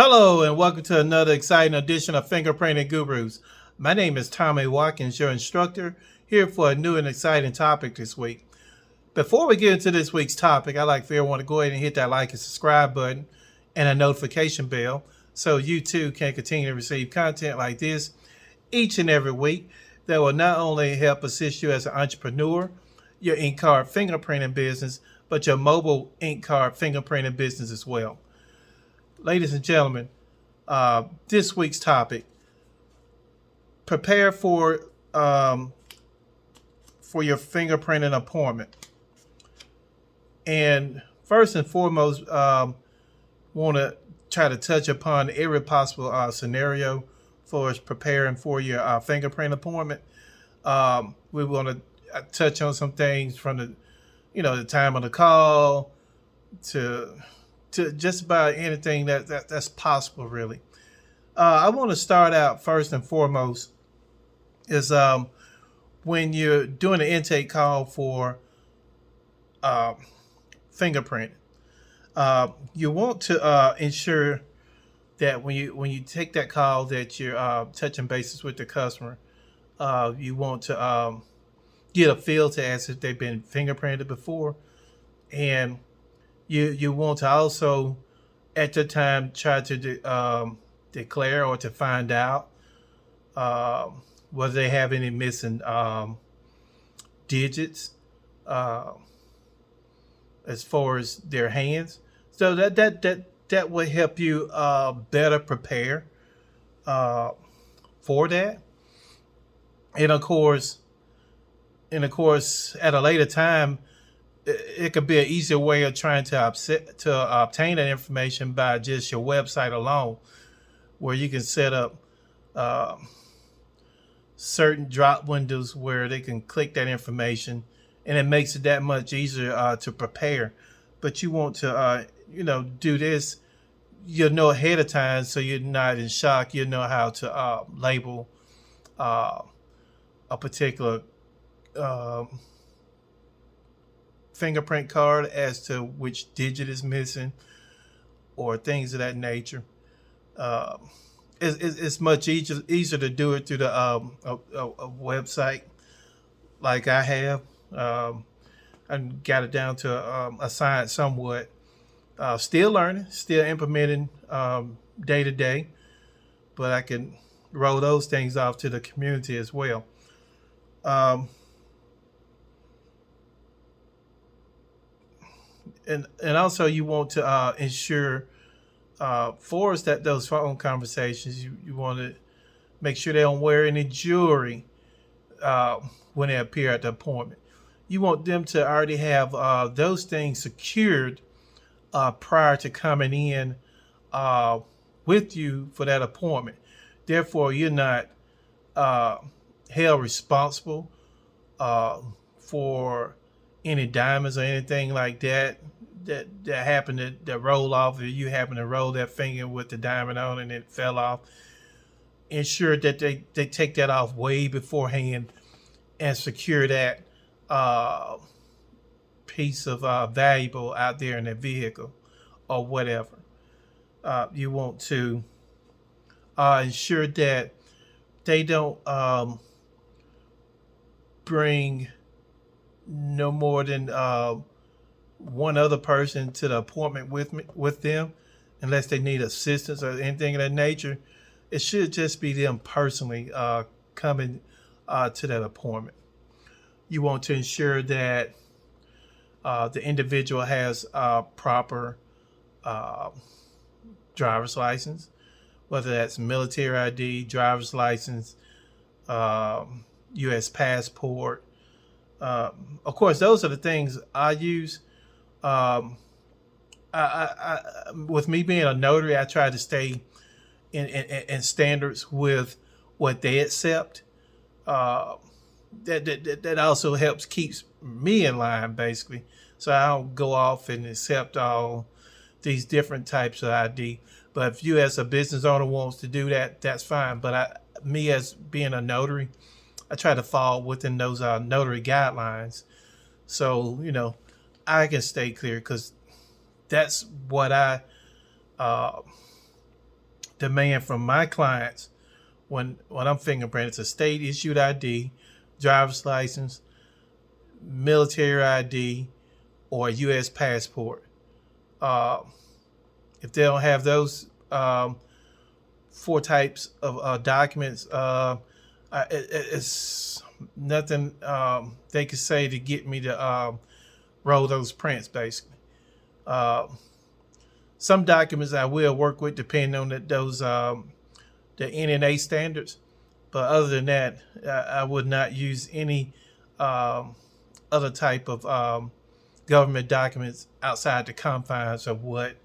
Hello, and welcome to another exciting edition of Fingerprinting Gurus. My name is Tommy Watkins, your instructor, here for a new and exciting topic this week. Before we get into this week's topic, I'd like for everyone to go ahead and hit that like and subscribe button and a notification bell so you too can continue to receive content like this each and every week that will not only help assist you as an entrepreneur, your ink card fingerprinting business, but your mobile ink card fingerprinting business as well. Ladies and gentlemen, this week's topic: prepare for your fingerprinting appointment. And first and foremost, want to try to touch upon every possible scenario for us preparing for your fingerprint appointment. We want to touch on some things from the time of the call to just about anything that's possible, really. I want to start out first and foremost is when you're doing an intake call for fingerprint. You want to ensure that when you take that call that you're touching bases with the customer. You want to get a feel to ask if they've been fingerprinted before, and you want to also at the time try to declare or to find out whether they have any missing digits as far as their hands, so that will help you better prepare for that. And of course, at a later time, it could be an easier way of trying to obtain that information by just your website alone, where you can set up certain drop windows where they can click that information, and it makes it that much easier to prepare. But you want to, do this, ahead of time, so you're not in shock. You know how to label a particular fingerprint card as to which digit is missing or things of that nature. It's much easier to do it through the a website like I have. I got it down to a science somewhat. Still learning, still implementing day to day, but I can roll those things off to the community as well. And also you want to ensure for us that those phone conversations, you want to make sure they don't wear any jewelry when they appear at the appointment. You want them to already have those things secured prior to coming in with you for that appointment. Therefore, you're not held responsible for any diamonds or anything like that happened that roll off, or you happen to roll that finger with the diamond on and it fell off. Ensure that they take that off way beforehand and secure that piece of valuable out there in the vehicle or whatever. You want to ensure that they don't bring no more than one other person to the appointment with them, unless they need assistance or anything of that nature. It should just be them personally coming to that appointment. You want to ensure that the individual has proper driver's license, whether that's military ID, driver's license, U.S. passport. Of course, those are the things I use. With me being a notary, I try to stay in standards with what they accept. That also helps keeps me in line, basically, so I don't go off and accept all these different types of ID. But if you as a business owner wants to do that, that's fine. But me as being a notary, I try to fall within those notary guidelines, so I can stay clear, because that's what I demand from my clients when I'm fingerprinting. It's a state issued ID, driver's license, military ID, or a U.S. passport. Uh, if they don't have those four types of documents, it's nothing they could say to get me to roll those prints, basically. Uh, some documents I will work with depending on the NNA standards, but other than that, I would not use any other type of government documents outside the confines of what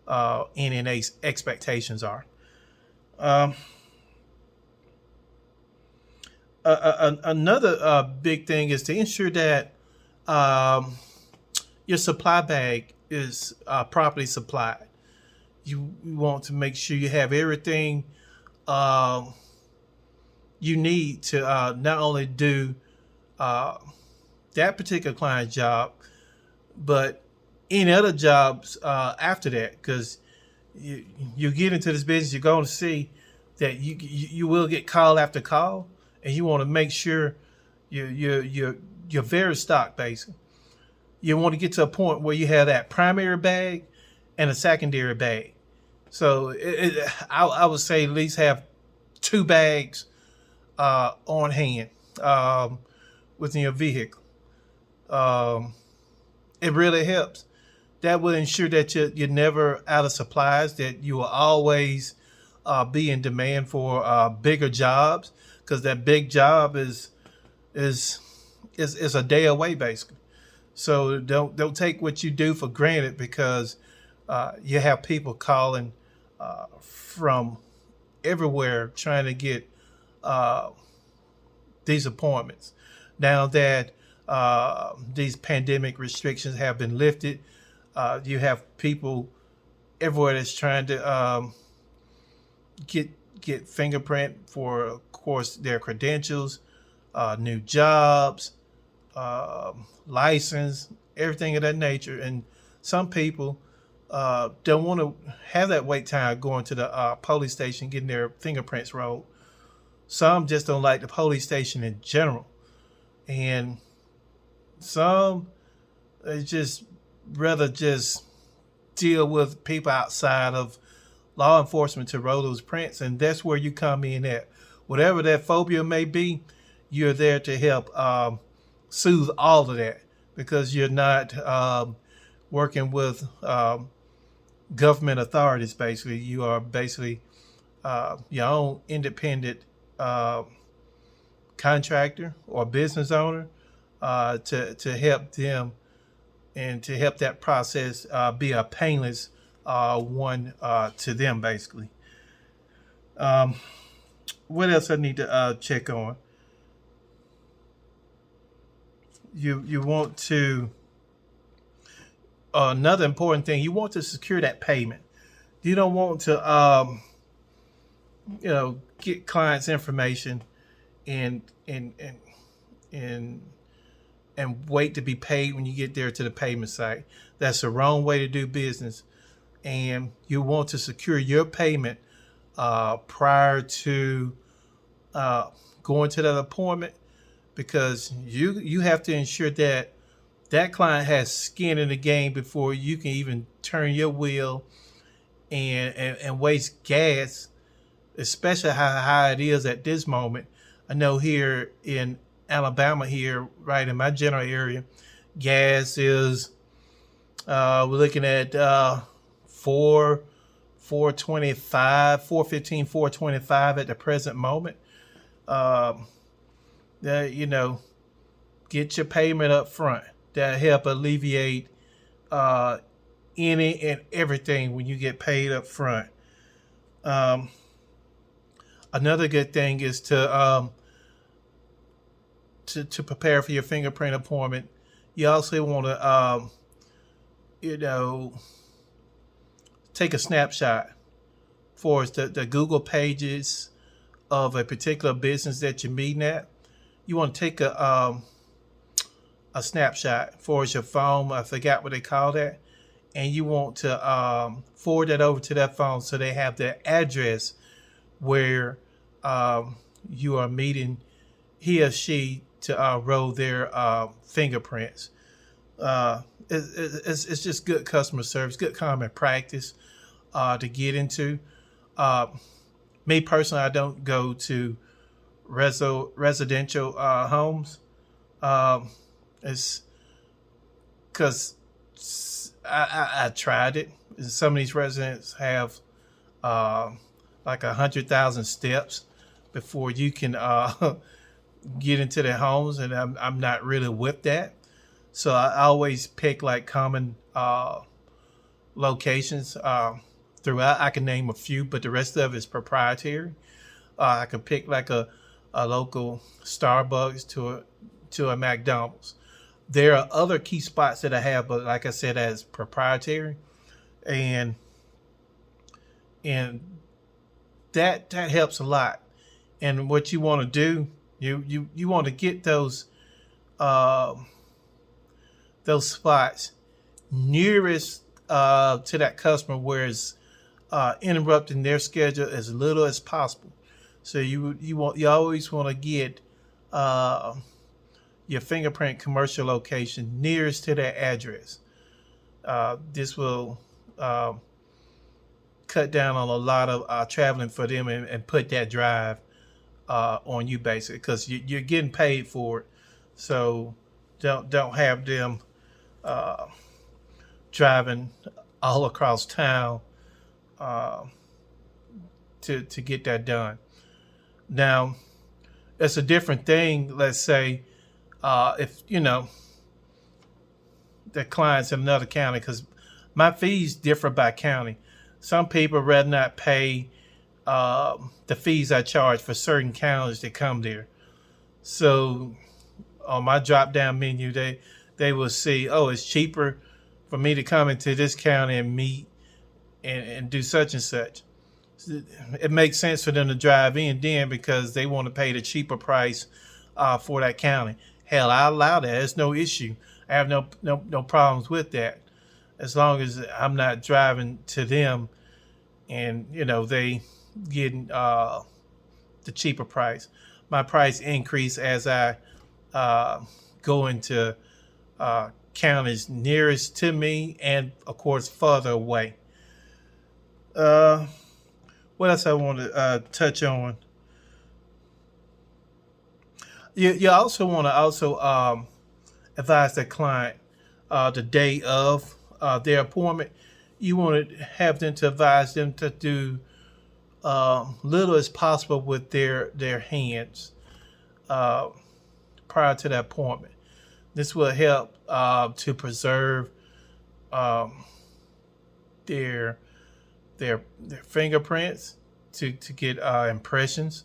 NNA's expectations are. Um, Another big thing is to ensure that um, your supply bag is properly supplied. You want to make sure you have everything um, you need to not only do uh, that particular client's job, but any other jobs after that. Because you get into this business, you're going to see that you will get call after call, and you want to make sure you're very stocked, basically. You want to get to a point where you have that primary bag and a secondary bag. So I would say at least have two bags on hand within your vehicle. Um, it really helps. That will ensure that you're never out of supplies, that you will always be in demand for bigger jobs, because that big job is a day away, basically. So don't take what you do for granted, because you have people calling from everywhere trying to get uh, these appointments. Now that these pandemic restrictions have been lifted, you have people everywhere that's trying to get fingerprint for, of course, their credentials, new jobs, license, everything of that nature. And some people don't want to have that wait time going to the police station getting their fingerprints rolled. Some just don't like the police station in general, and some they just rather just deal with people outside of law enforcement to roll those prints. And that's where you come in at. Whatever that phobia may be, you're there to help soothe all of that, because you're not working with government authorities. Basically, you are basically your own independent contractor or business owner to help them and to help that process be a painless one to them, basically. Um, what else I need to check on? You want to another important thing. You want to secure that payment. You don't want to get clients' information and and and and and wait to be paid when you get there to the payment site. That's the wrong way to do business. And you want to secure your payment prior to going to that appointment, because you have to ensure that that client has skin in the game before you can even turn your wheel and waste gas, especially how high it is at this moment. I know here in Alabama, here right in my general area, gas is we're looking at 425, 415, 425 at the present moment. Um, get your payment up front. That help alleviate uh, any and everything when you get paid up front. Um, Another good thing is to prepare for your fingerprint appointment. You also want to take a snapshot for the Google pages of a particular business that you're meeting at. You want to take a snapshot for your phone. I forgot what they call that. and you want to forward that over to their phone so they have their address where you are meeting he or she to roll their fingerprints. It's just good customer service, good common practice to get into. Uh, Me personally, I don't go to residential homes. Um, it's because I tried it. Some of these residents have uh, like 100,000 steps before you can get into their homes, and I'm not really with that. So I always pick like common locations throughout. I can name a few, but the rest of it is proprietary. I can pick like a local Starbucks to a McDonald's. There are other key spots that I have, but like I said, as proprietary, and and that helps a lot. And what you want to do, you want to get uh, those spots nearest to that customer where it's interrupting their schedule as little as possible. So you always want to get uh, your fingerprint commercial location nearest to their address. This will uh, cut down on a lot of traveling for them and put that drive on you basically because you're getting paid for it. So don't have them uh, driving all across town uh, to get that done. Now, it's a different thing. Let's say if the clients in another county, because my fees differ by county. Some people rather not pay the fees I charge for certain counties that come there. So on my drop down menu, they will see, oh, it's cheaper for me to come into this county and meet and do such and such. It makes sense for them to drive in then because they want to pay the cheaper price for that county. Hell, I allow that. It's no issue. I have no problems with that as long as I'm not driving to them and they getting the cheaper price. My price increase as I go into counties nearest to me and of course further away. Uh, what else I want to touch on? You also want to also advise the client the day of their appointment. You want to have them to advise them to do little as possible with their hands uh, prior to the appointment. This will help to preserve um, their their fingerprints to get impressions.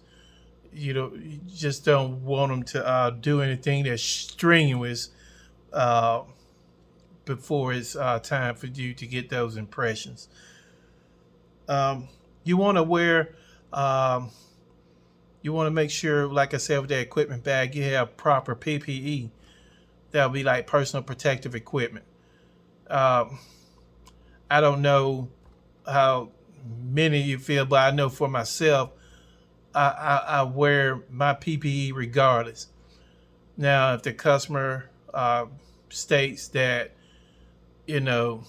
You just don't want them to do anything that's strenuous uh, before it's time for you to get those impressions. You want to wear, you want to make sure, like I said, with that equipment bag, you have proper PPE. That'll be like personal protective equipment. Um, I don't know how many of you feel, but I know for myself, I wear my PPE regardless. Now, if the customer states that, you know,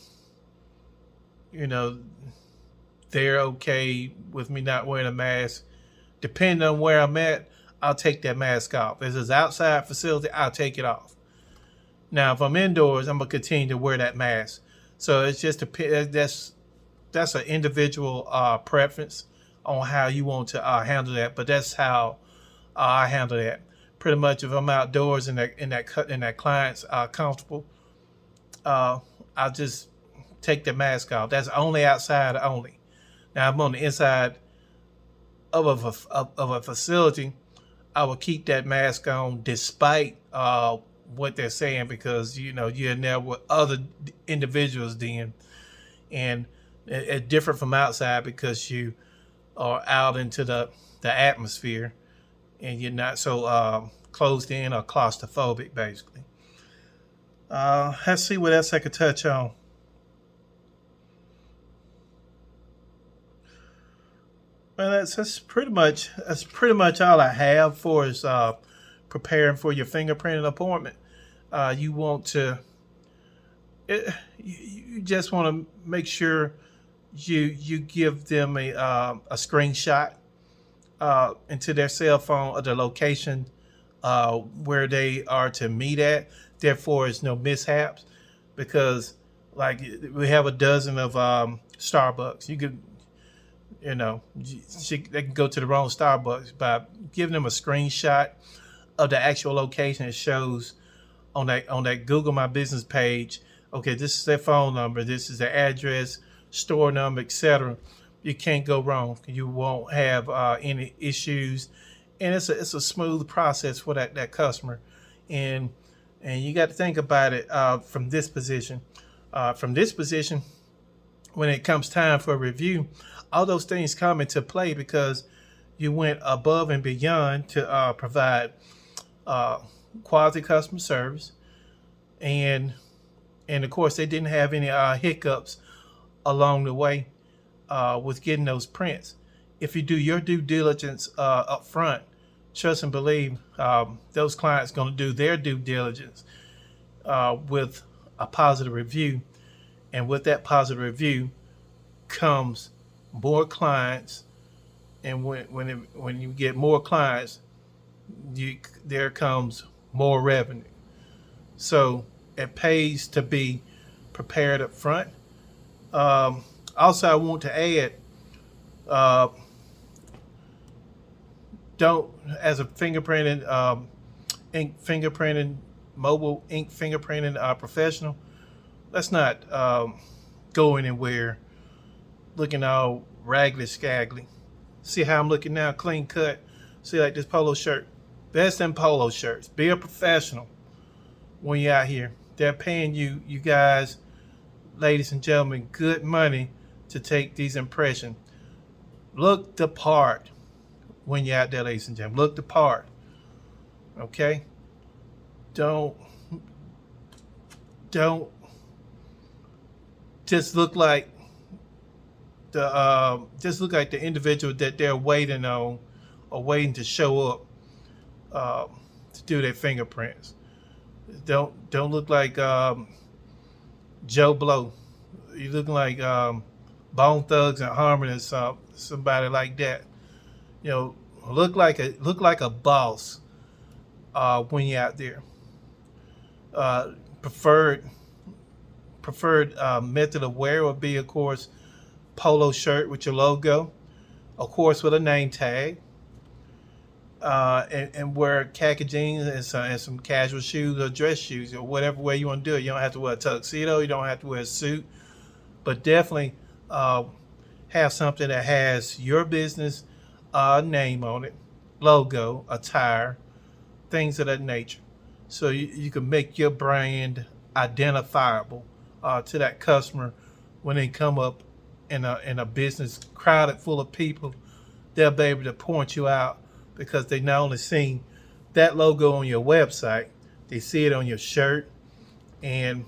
you know, they're okay with me not wearing a mask, depending on where I'm at, I'll take that mask off. If it's outside facility, I'll take it off. Now, if I'm indoors, I'm gonna continue to wear that mask. So it's just that's an individual preference on how you want to handle that. But that's how I handle that. Pretty much, if I'm outdoors and that client's comfortable, I'll just take the mask off. That's only outside only. Now, I'm on the inside of a facility. I will keep that mask on despite what they're saying because you're in there with other individuals then, and it's different from outside because you are out into the atmosphere and you're not so closed in or claustrophobic basically. Let's see what else I could touch on. Well, that's pretty much all I have for is preparing for your fingerprinting appointment. You want to you just want to make sure you give them a screenshot into their cell phone of the location where they are to meet at. Therefore, it's no mishaps because like we have a dozen of Starbucks. You could they can go to the wrong Starbucks by giving them a screenshot of the actual location. It shows on that Google My Business page. Okay, this is their phone number. This is their address, store number, etc. You can't go wrong. You won't have any issues, and it's a smooth process for that customer. And and you got to think about it from this position. From this position, when it comes time for a review, all those things come into play because you went above and beyond to provide uh, quality customer service, and and of course they didn't have any hiccups along the way with getting those prints. If you do your due diligence up front, trust and believe those clients going to do their due diligence with a positive review, and with that positive review comes more clients, and when you get more clients, there comes more revenue. So it pays to be prepared up front. Also, I want to add, uh, don't as a fingerprinting ink fingerprinting mobile ink fingerprinting professional, let's not go anywhere looking all raggedy scraggly. See how I'm looking now, clean cut. See like this polo shirt. Best in polo shirts. Be a professional when you're out here. They're paying you guys, ladies and gentlemen, good money to take these impressions. Look the part when you're out there, ladies and gentlemen. Look the part. Okay? Don't don't just look like the individual that they're waiting on or waiting to show up to do their fingerprints. Don't look like Joe Blow. You look like Bone Thugs and Harmony or somebody like that. You know, look like a boss when you're out there. Uh, preferred preferred method of wear would be, of course, polo shirt with your logo, of course, with a name tag, and wear khaki jeans and some casual shoes or dress shoes or whatever way you want to do it. You don't have to wear a tuxedo. You don't have to wear a suit, but definitely uh, have something that has your business name on it, logo, attire, things of that nature. So you can make your brand identifiable to that customer when they come up in a business crowded full of people. They'll be able to point you out because they not only seen that logo on your website, they see it on your shirt, and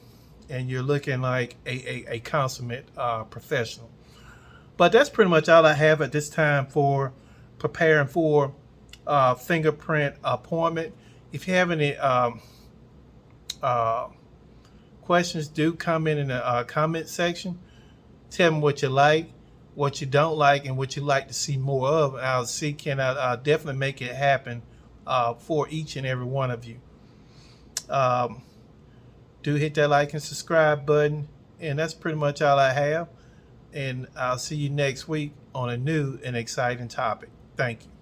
you're looking like a consummate professional. But that's pretty much all I have at this time for preparing for fingerprint appointment. If you have any uh, questions, do comment in the comment section. Tell me what you like, what you don't like, and what you like to see more of. I'll see can I definitely make it happen for each and every one of you. Um, do hit that like and subscribe button, and that's pretty much all I have. And I'll see you next week on a new and exciting topic. Thank you.